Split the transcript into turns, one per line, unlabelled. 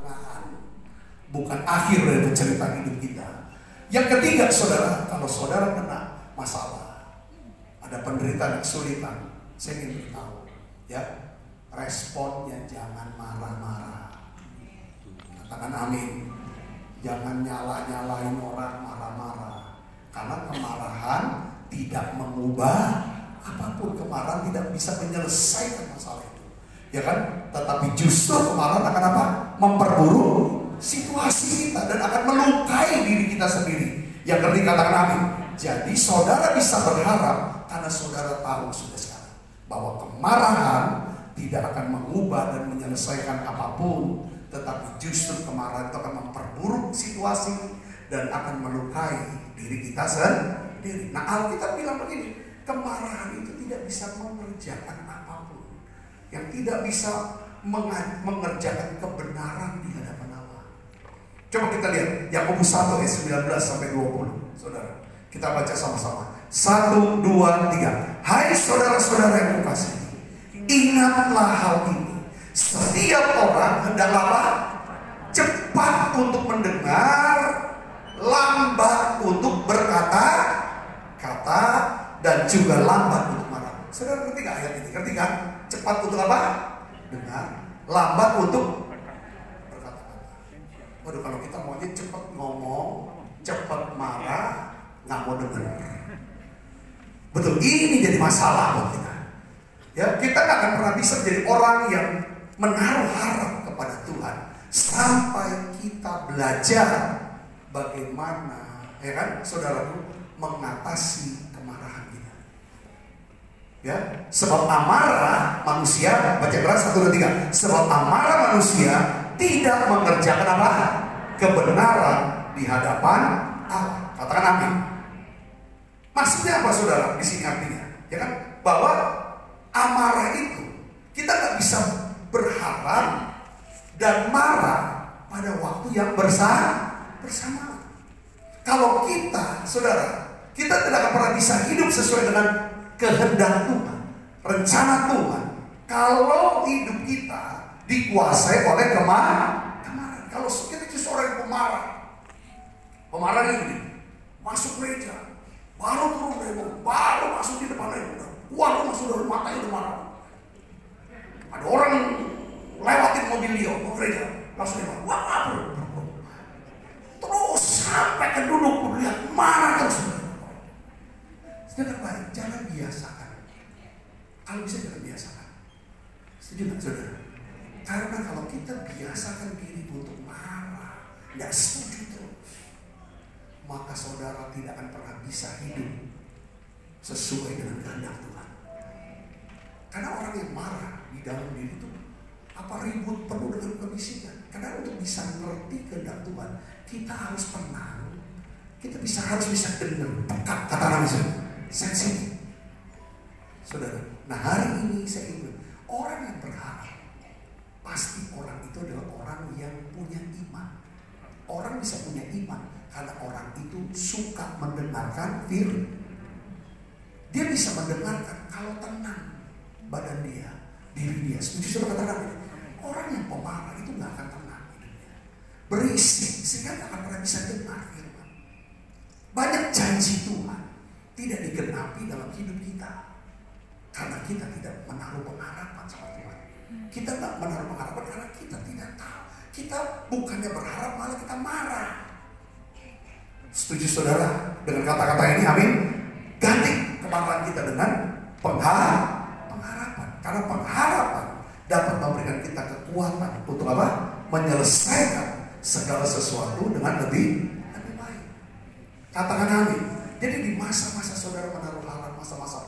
pertengahan, bukan akhir dari cerita hidup kita. Yang ketiga, saudara, kalau saudara kena masalah, ada penderitaan, kesulitan, saya ingin beritahu, ya, responnya jangan marah-marah. Katakan amin. Jangan nyala-nyalain orang, marah-marah. Karena kemarahan tidak mengubah apapun. Kemarahan tidak bisa menyelesaikan masalah itu, ya kan? Tetapi justru kemarahan akan apa? Memperburuk situasi kita dan akan melukai diri kita sendiri. Yang ketiga, katakan amin. Jadi saudara bisa berharap karena saudara tahu sudah sekarang bahwa kemarahan tidak akan mengubah dan menyelesaikan apapun, tetapi justru kemarahan itu akan memperburuk situasi dan akan melukai diri kita sendiri. Nah, Alkitab bilang begini, kemarahan itu tidak bisa mengerjakan apapun, yang tidak bisa mengerjakan kebenaran di hadapan Allah. Coba kita lihat Yakobus 1 ayat 19 sampai 20, saudara. Kita baca sama-sama. 1, 2, 3. Hai saudara-saudara yang kukasihi, ingatlah hal ini. Setiap orang hendaklah cepat untuk mendengar, lambat untuk berkata-kata, dan juga lambat untuk marah. Saudara ngerti gak ayat ini? Ngerti kan? Cepat untuk apa? Dengar. Lambat untuk berkata-kata. Waduh, kalau kita maunya cepat ngomong, cepat marah, nggak mau dengar. Betul, ini jadi masalah buat kita. Ya, kita nggak akan pernah bisa menjadi orang yang menaruh harap kepada Tuhan sampai kita belajar bagaimana, ya kan, saudaraku, mengatasi kemarahan kita. Ya, sebab amarah manusia, baca keras 1, 2, 3. Sebab amarah manusia tidak mengerjakan apa? Kebenaran di hadapan Allah. Katakan amin. Maksudnya apa, saudara? Di sini artinya, ya kan, bahwa amarah itu kita nggak bisa berharap dan marah pada waktu yang bersama. Kalau kita, saudara, kita tidak akan pernah bisa hidup sesuai dengan kehendak Tuhan, rencana Tuhan, kalau hidup kita dikuasai oleh kemarahan. Kalau kita justru orang yang pemarah ini masuk gereja, baru turun demo, baru masuk di depan demo, wah, masuk dari matanya udah marah. Ada orang lewatin mobil dia ke gereja, langsung dia wah, apa? Terus sampai ke duduk lihat marah terus. Sedangkan baik, jangan biasakan. Kalau bisa jangan biasakan. Setuju nggak, saudara? Karena kalau kita biasakan diri untuk marah, nggak setuju terus, maka saudara tidak akan pernah bisa hidup sesuai dengan kehendak Tuhan. Karena orang yang marah di dalam diri itu apa ribut penuh dengan kebisikan. Karena untuk bisa mengerti kehendak Tuhan, kita harus tenang. Kita harus bisa dengar, pekat, kata orang sensitif. Saudara, nah hari ini saya ingin orang yang berharap, pasti orang itu adalah orang yang punya iman. Orang bisa punya iman karena orang itu suka mendengarkan firman. Dia bisa mendengarkan kalau tenang badan dia, diri dia. Setuju sama kata-kata? Orang yang pemarah itu nggak akan tenang hidupnya, berisik sehingga nggak akan pernah bisa dengar firman. Banyak janji Tuhan tidak digenapi dalam hidup kita karena kita tidak menaruh pengharapan sama Tuhan. Kita nggak menaruh pengharapan karena kita tidak tahu. Kita bukannya berharap, malah kita marah. Setuju saudara dengan kata-kata ini? Amin. Ganti kemarahan kita dengan pengharapan. Karena pengharapan dapat memberikan kita kekuatan untuk apa? Menyelesaikan segala sesuatu dengan lebih baik. Katakan amin. Jadi di masa-masa saudara menaruh harap, masa-masa